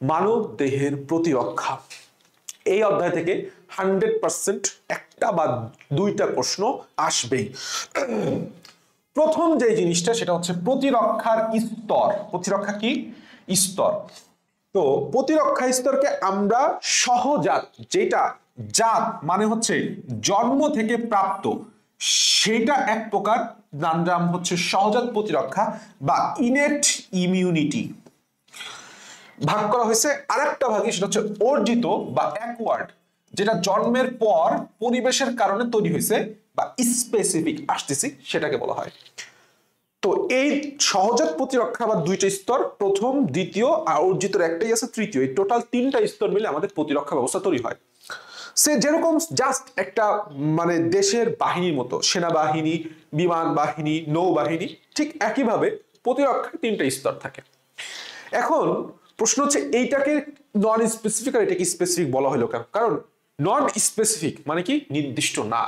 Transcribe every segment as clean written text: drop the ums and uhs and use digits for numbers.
মানব দেহের প্রতিরক্ষা। এই অধ্যায় থেকে 100% একটা বা দুইটা প্রশ্ন আসবেই। প্রথম যে জিনিসটা সেটা হচ্ছে প্রতিরক্ষার স্তর। প্রতিরক্ষা কি? স্তর। তো প্রতিরক্ষা স্তরকে আমরা সহজাত, যেটা জাত মানে হচ্ছে জন্ম থেকে প্রাপ্ত, সেটা এক প্রকার নাম হচ্ছে সহজাত প্রতিরক্ষা বা ইনেট ইমিউনিটি। ভাগ করা হয়েছে আরেকটা ভাগে, সেটা হচ্ছে অর্জিত বা অ্যাকোয়ার্ড, যেটা জন্মের পর পরিবেশের কারণে তৈরি হয়েছে বা স্পেসিফিক, আসতেছি সেটাকে বলা হয়। তো এই সহজাত প্রতিরক্ষা বা দুইটা স্তর, প্রথম, দ্বিতীয়, আর অর্জিতর একটাই আছে তৃতীয়, এই টোটাল তিনটা স্তর মিলে আমাদের প্রতিরক্ষা ব্যবস্থা তৈরি হয়। সে যেরকম জাস্ট একটা মানে দেশের বাহিনীর মতো, সেনাবাহিনী, বিমান বাহিনী, নৌবাহিনী, ঠিক একইভাবে প্রতিরক্ষার তিনটা স্তর থাকে। এখন প্রশ্ন হচ্ছে এইটাকে নন স্পেসিফিক আর এটাকে স্পেসিফিক বলা হলো কেন? কারণ নন স্পেসিফিক মানে কি? নির্দিষ্ট না।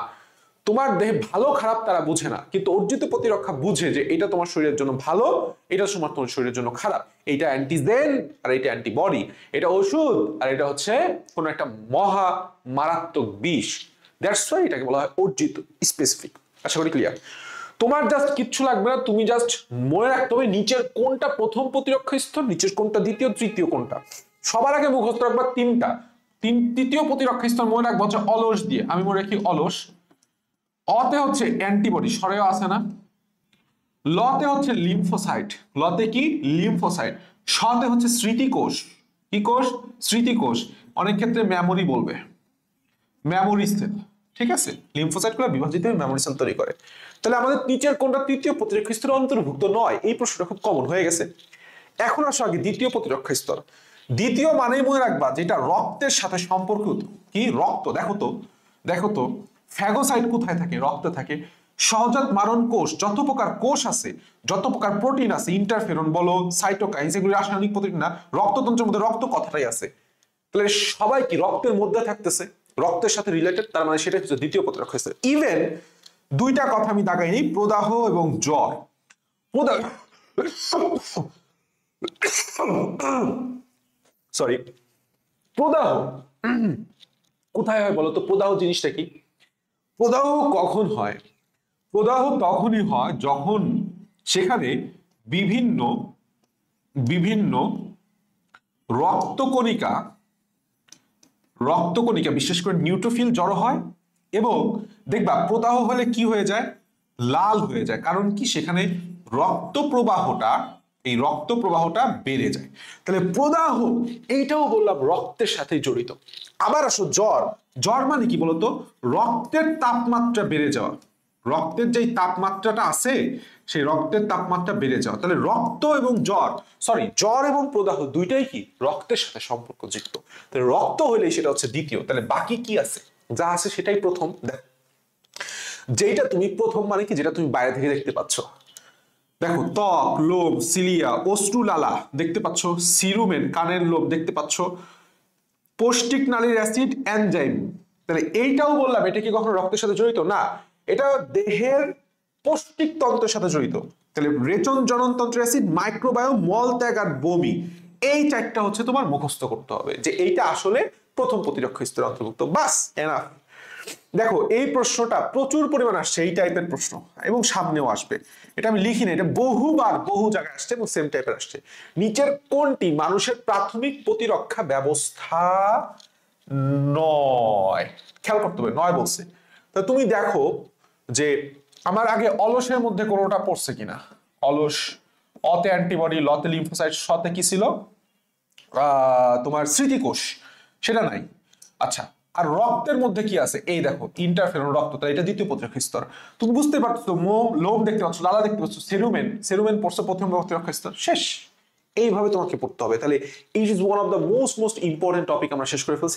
তোমার দেহে ভালো খারাপ তারা বুঝে না, কিন্তু অর্জিত প্রতিরক্ষা বুঝে যে এটা তোমার শরীরের জন্য ভালো, এটা তোমার শরীরের জন্য খারাপ, এটা অ্যান্টিজেন আর এটা অ্যান্টিবডি, এটা ওষুধ আর এটা হচ্ছে কোন একটা মহা মারাত্মক বিষ। দ্যাটস ওয়াই এটাকে বলা হয় অর্জিত, স্পেসিফিক। আশা করি ক্লিয়ার। তোমার জাস্ট কিচ্ছু লাগবে না, তুমি জাস্ট মনে রাখতে হবে নিচের কোনটা প্রথম প্রতিরক্ষা স্তর, নিচের কোনটা দ্বিতীয়, তৃতীয় কোনটা। সবার আগে মুখস্থ রাখবা তিনটা। তৃতীয় প্রতিরক্ষা স্তর মনে রাখবো হচ্ছে অলস দিয়ে, আমি মনে রাখি অলস। অতে হচ্ছে অ্যান্টিবডি, সরেও আছে না। লতে হচ্ছে লিম্ফোসাইট, লতে কি? লিম্ফোসাইট। শতে হচ্ছে স্মৃতিকোষ। কি কোষ? স্মৃতিকোষ। অনেক ক্ষেত্রে মেমোরি বলবে, মেমোরি সেল। ঠিক আছে, লিম্ফোসাইটগুলো বিভাজিত হয়ে মেমোরি সেল তৈরি করে। তাহলে আমাদের নিচের কোনটা তৃতীয় প্রতিরক্ষা স্তরে অন্তর্ভুক্ত নয়? এই প্রশ্নটা খুব কমন হয়ে গেছে। এখন আসো আগে দ্বিতীয় প্রতিরক্ষা স্তর। দ্বিতীয় মানেই মনে রাখবা যেটা রক্তের সাথে সম্পর্কিত। কি? রক্ত। দেখো তো ফ্যাগোসাইট কোথায় থাকে? রক্তে থাকে। সহজাত মারণ কোষ, যত প্রকার কোষ আছে, যত প্রকার প্রোটিন আছে, ইন্টারফেরন বলো, সাইটোকাইনস, এগুলি রাসায়নিক প্রোটিন না, রক্ততন্ত্রের মধ্যে রক্ত কথাটাই আছে। তাহলে সবাই কি রক্তের মধ্যে থাকতেছে, রক্তের সাথে রিলেটেড, তার মানে সেটা হচ্ছে দ্বিতীয় প্রতিরক্ষা স্তর। ইভেন দুইটা কথা আমি দাগাই নেই, প্রদাহ এবং জ্বর। প্রদাহ সরি, প্রদাহ কোথায় হয় বলতো? প্রদাহ জিনিসটা কি? প্রদাহ কখন হয়? প্রদাহ তখনই হয় যখন সেখানে বিভিন্ন বিভিন্ন রক্তকণিকা বিশেষ করে নিউট্রোফিল জড়ো হয়, এবং দেখবা প্রদাহ হলে কি হয়ে যায়? লাল হয়ে যায়। কারণ কি? সেখানে রক্ত প্রবাহটা বেড়ে যায়। তাহলে প্রদাহ এইটাও বললাম রক্তের সাথে জড়িত। আবার আসো জ্বর মানে কি বলতো? রক্তের তাপমাত্রা বেড়ে যাওয়া। রক্তের যে তাপমাত্রাটা আছে, সেই রক্তের তাপমাত্রা বেড়ে যাওয়া। তাহলে রক্ত এবং জ্বর এবং প্রদাহ দুইটাই কি? রক্তের সাথে সম্পর্কযুক্ত। তাহলে রক্ত হইলেই সেটা হচ্ছে দ্বিতীয়। তাহলে বাকি কি আছে? যা আছে সেটাই প্রথম। দেখো, যেটা তুমি প্রথম মানে কি? যেটা তুমি বাইরে থেকে দেখতে পাচ্ছ। দেখো, ত্বক, লোম, সিলিয়া, অশ্রুলালা দেখতে পাচ্ছ, সিরুমেন কানের লোম দেখতে পাচ্ছ, পৌষ্টিক নালীর অ্যাসিড, এনজাইম। তাহলে এইটাও বললাম, এটা কি কখনো রক্তের সাথে জড়িত? না, এটা দেহের পৌষ্টিক তন্ত্রের সাথে জড়িত। তাহলে রেচন জননতন্ত্রের অ্যাসিড, মাইক্রোবায়োম, মল ত্যাগ আর বমি, এই চারটা হচ্ছে তোমার মুখস্থ করতে হবে যে এইটা আসলে প্রথম প্রতিরক্ষা স্তরের অন্তর্ভুক্ত। বাস, এনাফ। দেখো, এই প্রশ্নটা প্রচুর পরিমাণ আসছে, এই টাইপের প্রশ্ন, এবং সামনেও আসবে। এটা আমি লিখি না, এটা বহু জায়গায় আসছে এবং সেম টাইপের আসছে। নিচের কোনটি মানুষের প্রাথমিক প্রতিরক্ষা ব্যবস্থা নয়? খেয়াল করতে হবে, নয় বলছে। তো তুমি দেখো যে আমার আগে অলসের মধ্যে কোনোটা পড়ছে কিনা। অলস, অতে অ্যান্টিবডি, লতে লিম্ফোসাইট, শতে কি ছিল? তোমার স্মৃতিকোষ, সেটা নাই। আচ্ছা, আর রক্তের মধ্যে কি আছে? এই দেখো, ইন্টারফেরন, রক্ত। তাহলে এটা দ্বিতীয় প্রতিরক্ষা স্তর। তুমি বুঝতে পারছো, লোম দেখতে পাচ্ছ, লালা দেখতে পাচ্ছ, সেরুমেন পড়ছো প্রথম প্রতিরক্ষা স্তর। শেষ। এইভাবে তোমাকে পড়তে হবে। তাহলে it is one of the most important topic আমরা শেষ করে ফেলছি।